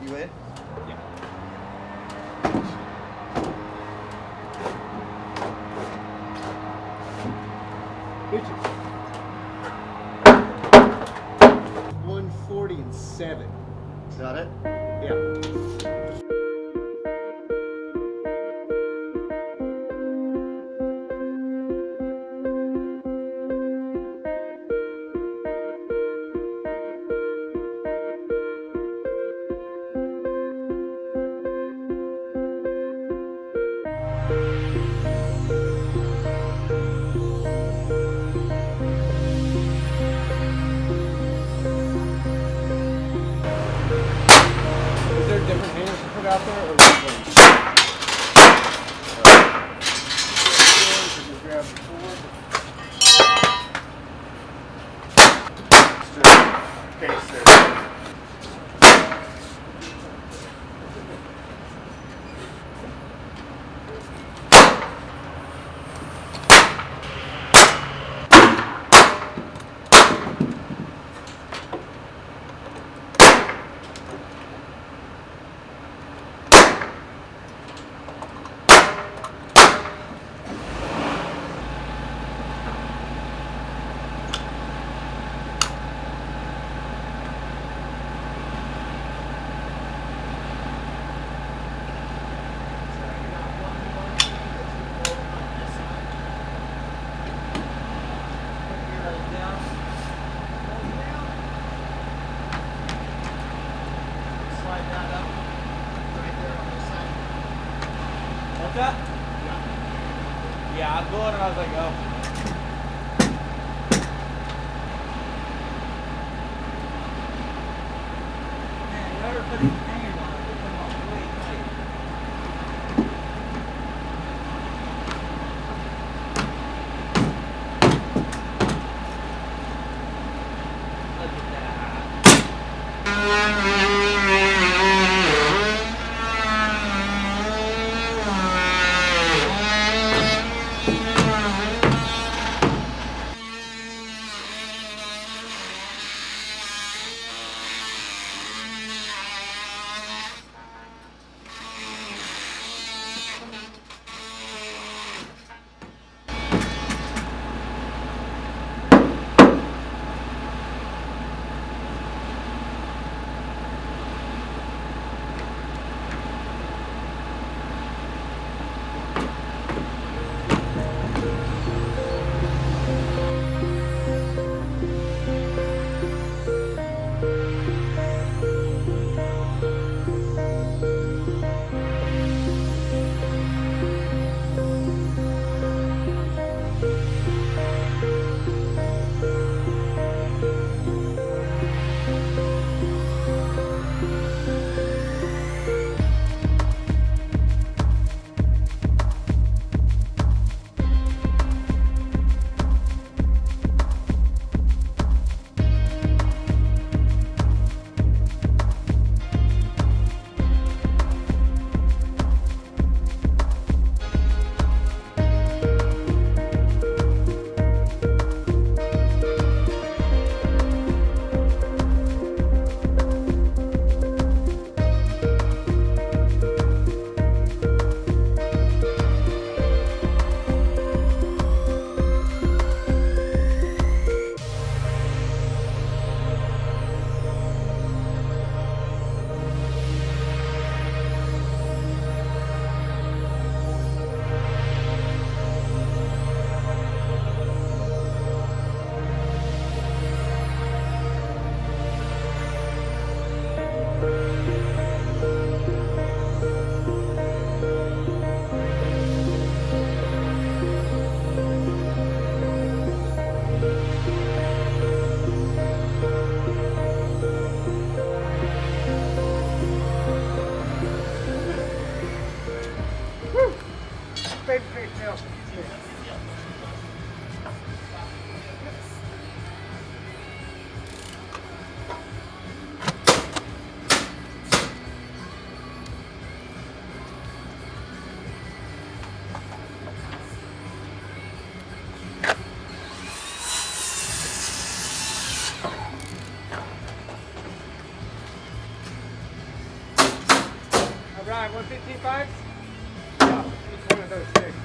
You in? Yeah. Bitches. 147. Is that it? Yeah. Is there different handles to put out there, or just one? Just grab the board. It's just case there. What's that? Yeah, I was going and I was like, oh. Man, you ever put these hangers on it, they come off way tight. Look at that. drive 115.5s? Yeah, each one of those sticks.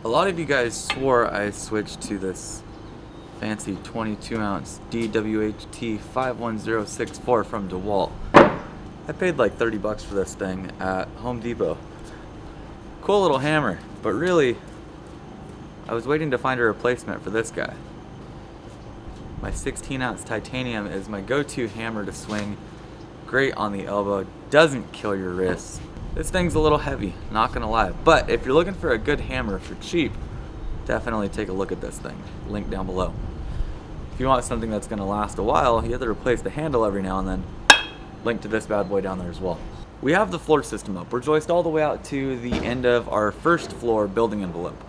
A lot of you guys swore I switched to this fancy 22-ounce DWHT 51064 from DeWalt. I paid like 30 bucks for this thing at Home Depot. Cool little hammer, but really, I was waiting to find a replacement for this guy. My 16-ounce titanium is my go-to hammer to swing. Great on the elbow, doesn't kill your wrists. This thing's a little heavy, not gonna lie. But if you're looking for a good hammer for cheap, definitely take a look at this thing. Link down below. If you want something that's gonna last a while, you have to replace the handle every now and then. Link to this bad boy down there as well. We have the floor system up. We're joist all the way out to the end of our first floor building envelope.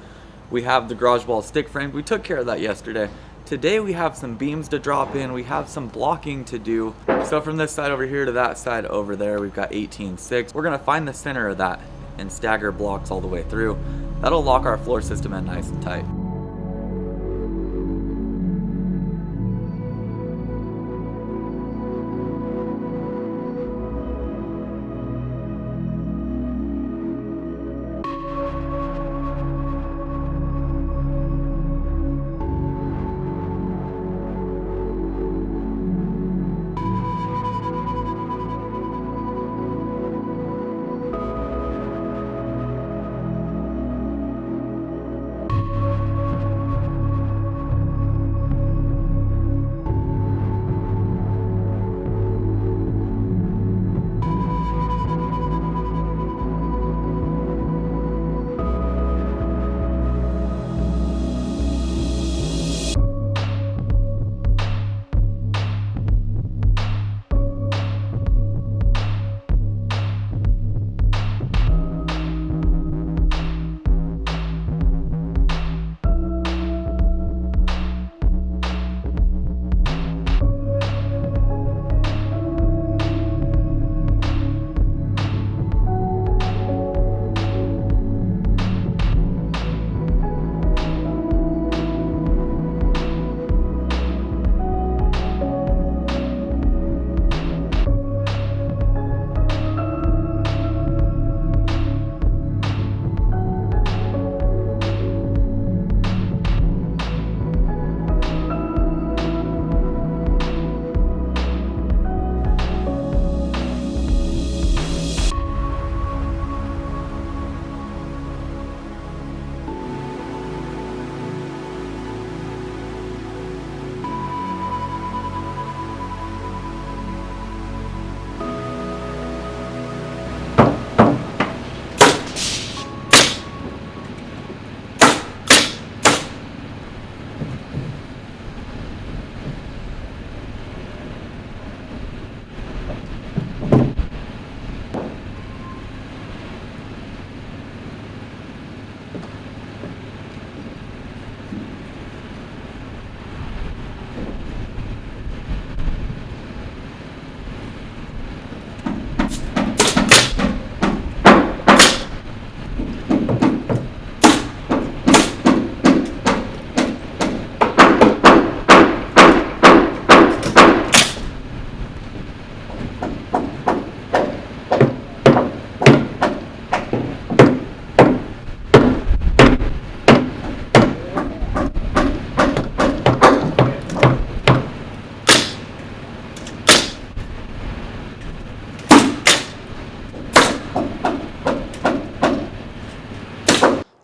We have the garage wall stick frame. We took care of that yesterday. Today we have some beams to drop in. We have some blocking to do. So from this side over here to that side over there, we've got 18/6. We're gonna find the center of that and stagger blocks all the way through. That'll lock our floor system in nice and tight.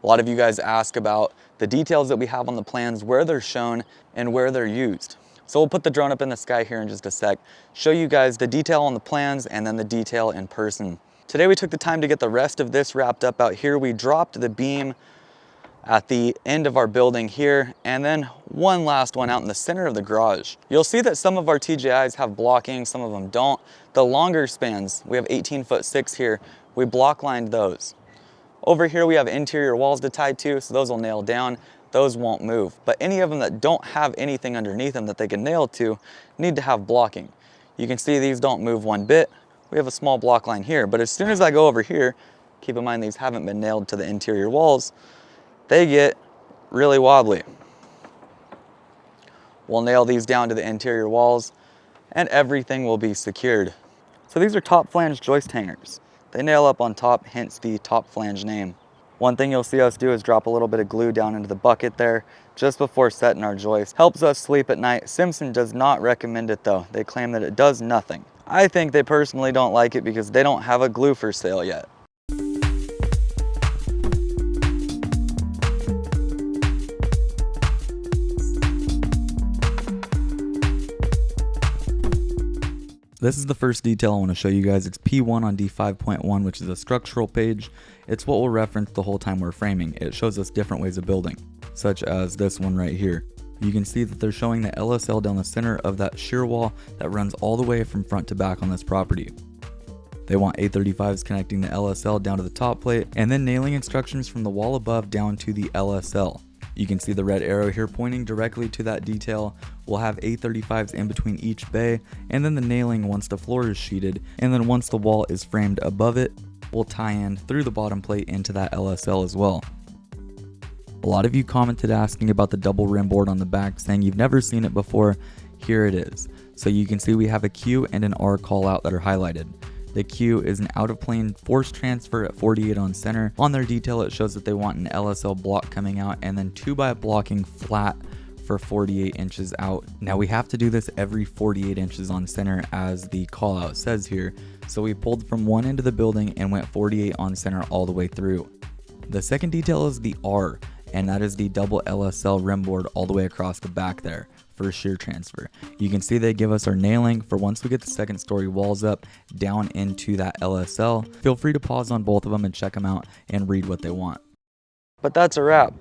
lot of you guys ask about the details that we have on the plans, where they're shown and where they're used. So we'll put the drone up in the sky here in just a sec, show you guys the detail on the plans and then the detail in person. Today we took the time to get the rest of this wrapped up out here. We dropped the beam at the end of our building here, and then one last one out in the center of the garage. You'll see that some of our TJIs have blocking, some of them don't. The longer spans, we have 18'6" here, we block lined those. Over here we have interior walls to tie to, so those will nail down. Those won't move. But any of them that don't have anything underneath them that they can nail to need to have blocking. You can see these don't move one bit. We have a small block line here, but as soon as I go over here, keep in mind these haven't been nailed to the interior walls, they get really wobbly. We'll nail these down to the interior walls and everything will be secured. So these are top flange joist hangers. They nail up on top, hence the top flange name. One thing you'll see us do is drop a little bit of glue down into the bucket there just before setting our joist. Helps us sleep at night. Simpson does not recommend it though. They claim that it does nothing. I think they personally don't like it because they don't have a glue for sale yet. This is the first detail I want to show you guys. It's P1 on D5.1, which is a structural page. It's what we'll reference the whole time we're framing. It shows us different ways of building, such as this one right here. You can see that they're showing the LSL down the center of that shear wall that runs all the way from front to back on this property. They want A35s connecting the LSL down to the top plate, and then nailing instructions from the wall above down to the LSL. You can see the red arrow here pointing directly to that detail. We'll have A35s in between each bay, and then the nailing once the floor is sheeted, and then once the wall is framed above it, we'll tie in through the bottom plate into that LSL as well. A lot of you commented asking about the double rim board on the back, saying you've never seen it before. Here it is. So you can see we have a Q and an R call out that are highlighted. The Q is an out of plane force transfer at 48 on center. On their detail it shows that they want an LSL block coming out and then 2x blocking flat for 48 inches out. Now we have to do this every 48 inches on center as the call out says here. So we pulled from one end of the building and went 48 on center all the way through. The second detail is the R, and that is the double LSL rim board all the way across the back there for shear transfer. You can see they give us our nailing for once we get the second story walls up down into that LSL. Feel free to pause on both of them and check them out and read what they want. But that's a wrap.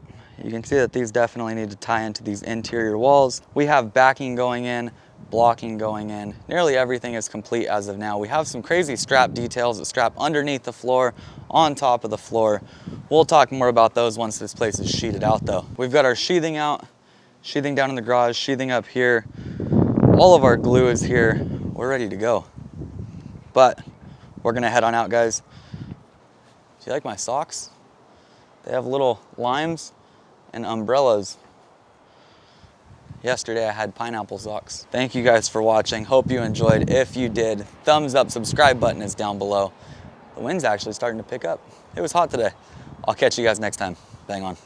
You can see that these definitely need to tie into these interior walls. We have backing going in, blocking going in. Nearly everything is complete as of now. We have some crazy strap details that strap underneath the floor, on top of the floor. We'll talk more about those once this place is sheeted out though. We've got our sheathing out, sheathing down in the garage, sheathing up here. All of our glue is here. We're ready to go. But we're gonna head on out, guys. Do you like my socks? They have little limes and umbrellas. Yesterday I had pineapple socks. Thank you guys for watching. Hope you enjoyed. If you did, thumbs up, subscribe button is down below. The wind's actually starting to pick up. It was hot today. I'll catch you guys next time. Bang on.